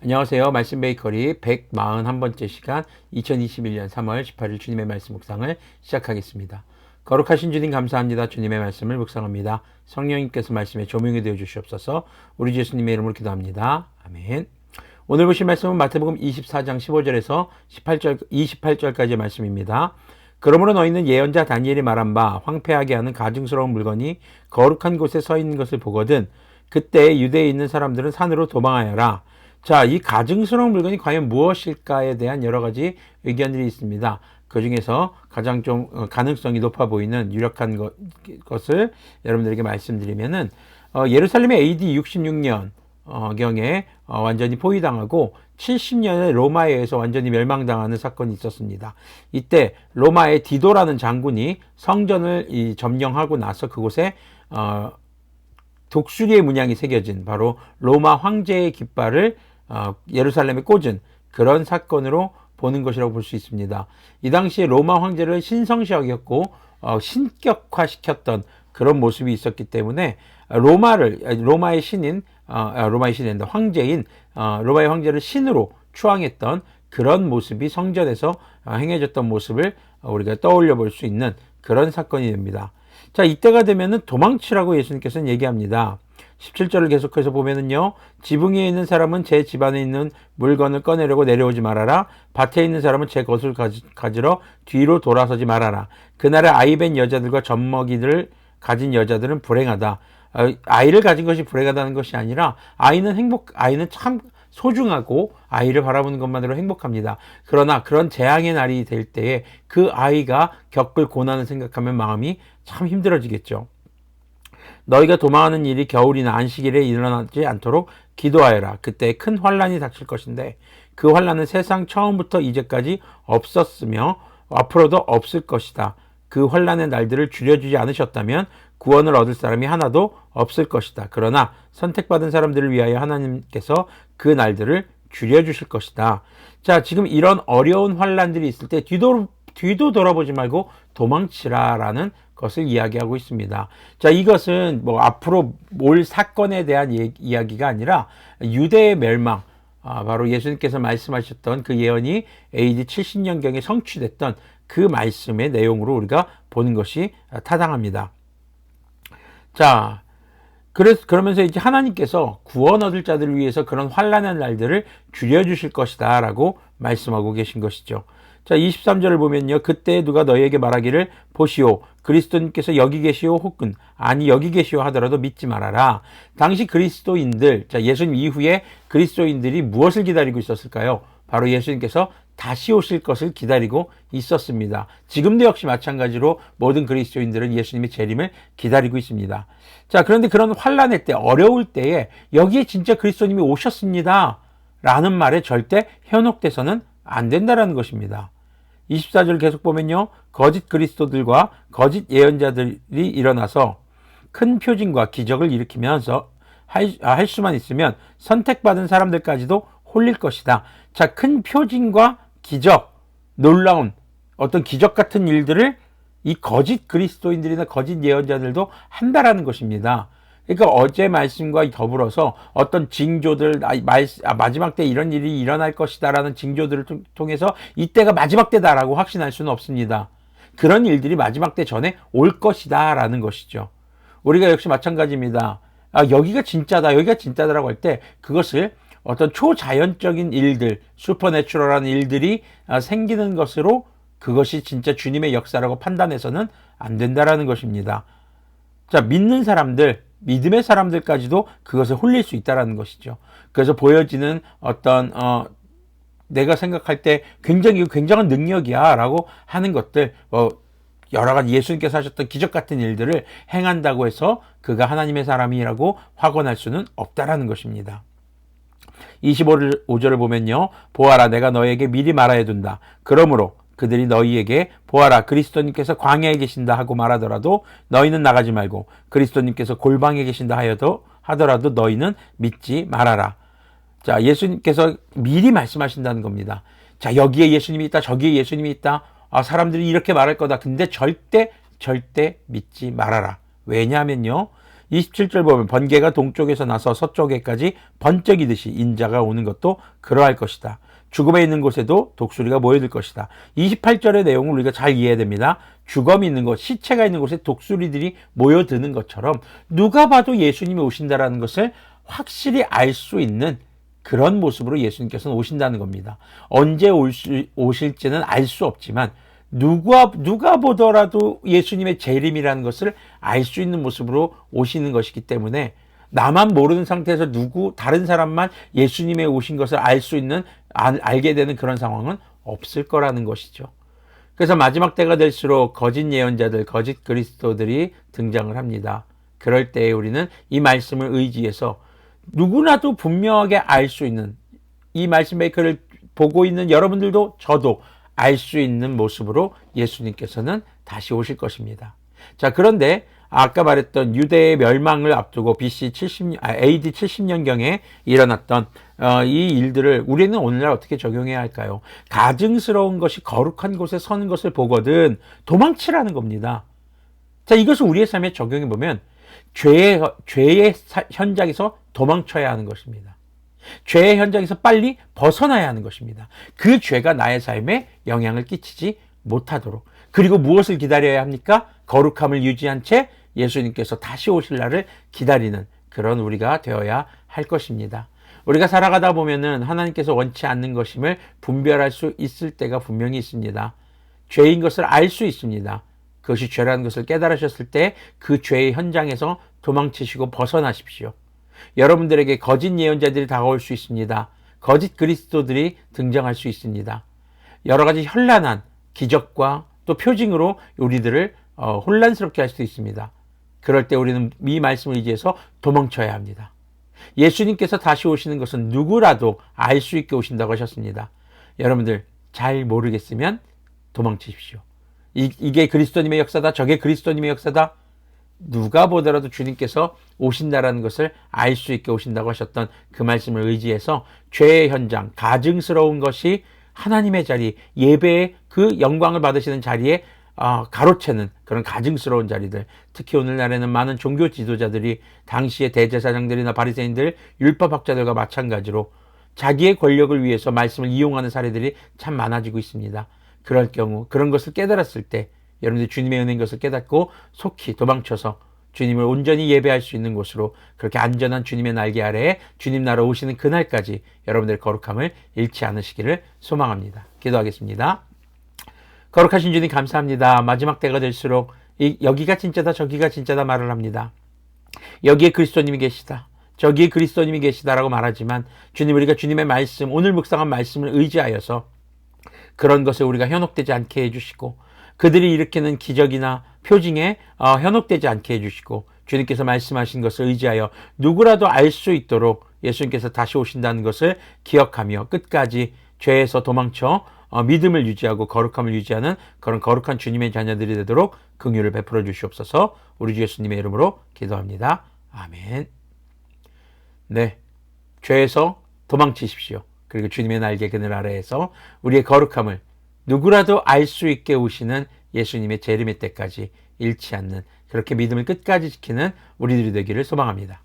안녕하세요. 말씀 베이커리 141번째 시간 2021년 3월 18일 주님의 말씀 묵상을 시작하겠습니다. 거룩하신 주님 감사합니다. 주님의 말씀을 묵상합니다. 성령님께서 말씀에 조명이 되어 주시옵소서. 우리 예수님의 이름으로 기도합니다. 아멘. 오늘 보실 말씀은 마태복음 24장 15절에서 28절까지의 말씀입니다. 그러므로 너희는 예언자 다니엘이 말한 바 황폐하게 하는 가증스러운 물건이 거룩한 곳에 서 있는 것을 보거든 그때 유대에 있는 사람들은 산으로 도망하여라. 자, 이 가증스러운 물건이 과연 무엇일까에 대한 여러 가지 의견들이 있습니다. 그 중에서 가장 좀 가능성이 높아 보이는 유력한 것을 여러분들에게 말씀드리면은, 예루살렘의 AD 66년 경에 완전히 포위당하고 70년에 로마에 의해서 완전히 멸망당하는 사건이 있었습니다. 이때 로마의 디도라는 장군이 성전을 점령하고 나서 그곳에 독수리의 문양이 새겨진 바로 로마 황제의 깃발을 예루살렘에 꽂은 그런 사건으로 보는 것이라고 볼 수 있습니다. 이 당시에 로마 황제를 신성시하였고 신격화시켰던 그런 모습이 있었기 때문에 로마의 신인 황제인 로마의 황제를 신으로 추앙했던 그런 모습이 성전에서 행해졌던 모습을 우리가 떠올려 볼 수 있는 그런 사건이 됩니다. 자, 이때가 되면은 도망치라고 예수님께서는 얘기합니다. 17절을 계속해서 보면은요, 지붕 위에 있는 사람은 제 집안에 있는 물건을 꺼내려고 내려오지 말아라. 밭에 있는 사람은 제 것을 가지러 뒤로 돌아서지 말아라. 그날의 아이벤 여자들과 젖먹이들을 가진 여자들은 불행하다. 아이를 가진 것이 불행하다는 것이 아니라 아이는 참 소중하고 아이를 바라보는 것만으로 행복합니다. 그러나 그런 재앙의 날이 될 때에 그 아이가 겪을 고난을 생각하면 마음이 참 힘들어지겠죠. 너희가 도망하는 일이 겨울이나 안식일에 일어나지 않도록 기도하여라. 그때 큰 환란이 닥칠 것인데 그 환란은 세상 처음부터 이제까지 없었으며 앞으로도 없을 것이다. 그 환란의 날들을 줄여주지 않으셨다면 구원을 얻을 사람이 하나도 없을 것이다. 그러나 선택받은 사람들을 위하여 하나님께서 그 날들을 줄여주실 것이다. 자, 지금 이런 어려운 환란들이 있을 때 뒤도 돌아보지 말고 도망치라라는 것을 이야기하고 있습니다. 자, 이것은 뭐 앞으로 올 사건에 대한 이야기가 아니라 유대의 멸망, 바로 예수님께서 말씀하셨던 그 예언이 AD 70년경에 성취됐던 그 말씀의 내용으로 우리가 보는 것이 타당합니다. 자, 그러면서 이제 하나님께서 구원 얻을 자들을 위해서 그런 환난의 날들을 줄여주실 것이다 라고 말씀하고 계신 것이죠. 자, 23절을 보면요. 그때 누가 너희에게 말하기를 보시오. 그리스도님께서 여기 계시오 혹은 아니 여기 계시오 하더라도 믿지 말아라. 당시 그리스도인들, 자, 예수님 이후에 그리스도인들이 무엇을 기다리고 있었을까요? 바로 예수님께서 다시 오실 것을 기다리고 있었습니다. 지금도 역시 마찬가지로 모든 그리스도인들은 예수님의 재림을 기다리고 있습니다. 자, 그런데 그런 환난의 때, 어려울 때에 여기에 진짜 그리스도님이 오셨습니다 라는 말에 절대 현혹돼서는 안 된다라는 것입니다. 24절 계속 보면요. 거짓 그리스도들과 거짓 예언자들이 일어나서 큰 표징과 기적을 일으키면서 할 수만 있으면 선택받은 사람들까지도 홀릴 것이다. 자, 큰 표징과 기적, 놀라운 어떤 기적 같은 일들을 이 거짓 그리스도인들이나 거짓 예언자들도 한다라는 것입니다. 그러니까 어제 말씀과 더불어서 어떤 징조들, 마지막 때 이런 일이 일어날 것이다라는 징조들을 통해서 이때가 마지막 때다라고 확신할 수는 없습니다. 그런 일들이 마지막 때 전에 올 것이다라는 것이죠. 우리가 역시 마찬가지입니다. 여기가 진짜다라고 할 때 그것을 어떤 초자연적인 일들, 슈퍼내추럴한 일들이 생기는 것으로 그것이 진짜 주님의 역사라고 판단해서는 안 된다라는 것입니다. 자, 믿음의 사람들까지도 그것에 홀릴 수 있다라는 것이죠. 그래서 보여지는 어떤 내가 생각할 때 굉장한 능력이야 라고 하는 것들, 여러 가지 예수님께서 하셨던 기적 같은 일들을 행한다고 해서 그가 하나님의 사람이라고 확언할 수는 없다라는 것입니다. 25절을 보면요. 보아라, 내가 너에게 미리 말하여 둔다. 그러므로 그들이 너희에게 보아라, 그리스도님께서 광야에 계신다 하고 말하더라도 너희는 나가지 말고 그리스도님께서 골방에 계신다 하더라도 너희는 믿지 말아라. 자, 예수님께서 미리 말씀하신다는 겁니다. 자, 여기에 예수님이 있다, 저기에 예수님이 있다. 사람들이 이렇게 말할 거다. 근데 절대 믿지 말아라. 왜냐하면요. 27절 보면 번개가 동쪽에서 나서 서쪽에까지 번쩍이듯이 인자가 오는 것도 그러할 것이다. 죽음에 있는 곳에도 독수리가 모여들 것이다. 28절의 내용을 우리가 잘 이해해야 됩니다. 죽음이 있는 곳, 시체가 있는 곳에 독수리들이 모여드는 것처럼 누가 봐도 예수님이 오신다라는 것을 확실히 알 수 있는 그런 모습으로 예수님께서는 오신다는 겁니다. 언제 오실지는 알 수 없지만 누가 보더라도 예수님의 재림이라는 것을 알 수 있는 모습으로 오시는 것이기 때문에 나만 모르는 상태에서 다른 사람만 예수님의 오신 것을 알게 되는 그런 상황은 없을 거라는 것이죠. 그래서 마지막 때가 될수록 거짓 예언자들, 거짓 그리스도들이 등장을 합니다. 그럴 때에 우리는 이 말씀을 의지해서 누구나도 분명하게 알 수 있는, 이 말씀의 글을 보고 있는 여러분들도 저도 알 수 있는 모습으로 예수님께서는 다시 오실 것입니다. 자, 그런데 아까 말했던 유대의 멸망을 앞두고 AD 70년경에 일어났던 이 일들을 우리는 오늘날 어떻게 적용해야 할까요? 가증스러운 것이 거룩한 곳에 서는 것을 보거든 도망치라는 겁니다. 자, 이것을 우리의 삶에 적용해 보면 죄의 현장에서 도망쳐야 하는 것입니다. 죄의 현장에서 빨리 벗어나야 하는 것입니다. 그 죄가 나의 삶에 영향을 끼치지 못하도록. 그리고 무엇을 기다려야 합니까? 거룩함을 유지한 채 예수님께서 다시 오실 날을 기다리는 그런 우리가 되어야 할 것입니다. 우리가 살아가다 보면은 하나님께서 원치 않는 것임을 분별할 수 있을 때가 분명히 있습니다. 죄인 것을 알 수 있습니다. 그것이 죄라는 것을 깨달으셨을 때 그 죄의 현장에서 도망치시고 벗어나십시오. 여러분들에게 거짓 예언자들이 다가올 수 있습니다. 거짓 그리스도들이 등장할 수 있습니다. 여러 가지 현란한 기적과 또 표징으로 우리들을 혼란스럽게 할 수도 있습니다. 그럴 때 우리는 이 말씀을 의지해서 도망쳐야 합니다. 예수님께서 다시 오시는 것은 누구라도 알 수 있게 오신다고 하셨습니다. 여러분들 잘 모르겠으면 도망치십시오. 이게 그리스도님의 역사다, 저게 그리스도님의 역사다. 누가 보더라도 주님께서 오신다라는 것을 알 수 있게 오신다고 하셨던 그 말씀을 의지해서 죄의 현장, 가증스러운 것이 하나님의 자리, 예배의 그 영광을 받으시는 자리에 가로채는 그런 가증스러운 자리들, 특히 오늘날에는 많은 종교 지도자들이 당시의 대제사장들이나 바리새인들, 율법학자들과 마찬가지로 자기의 권력을 위해서 말씀을 이용하는 사례들이 참 많아지고 있습니다. 그럴 경우 그런 것을 깨달았을 때 여러분들이 주님의 은혜인 것을 깨닫고 속히 도망쳐서 주님을 온전히 예배할 수 있는 곳으로 그렇게 안전한 주님의 날개 아래에 주님 나라 오시는 그날까지 여러분들의 거룩함을 잃지 않으시기를 소망합니다. 기도하겠습니다. 거룩하신 주님 감사합니다. 마지막 때가 될수록 여기가 진짜다 저기가 진짜다 말을 합니다. 여기에 그리스도님이 계시다, 저기에 그리스도님이 계시다라고 말하지만 주님, 우리가 주님의 말씀, 오늘 묵상한 말씀을 의지하여서 그런 것에 우리가 현혹되지 않게 해주시고 그들이 일으키는 기적이나 표징에 현혹되지 않게 해주시고 주님께서 말씀하신 것을 의지하여 누구라도 알 수 있도록 예수님께서 다시 오신다는 것을 기억하며 끝까지 죄에서 도망쳐 믿음을 유지하고 거룩함을 유지하는 그런 거룩한 주님의 자녀들이 되도록 긍휼을 베풀어 주시옵소서. 우리 주 예수님의 이름으로 기도합니다. 아멘. 네, 죄에서 도망치십시오. 그리고 주님의 날개 그늘 아래에서 우리의 거룩함을 누구라도 알 수 있게 오시는 예수님의 재림의 때까지 잃지 않는 그렇게 믿음을 끝까지 지키는 우리들이 되기를 소망합니다.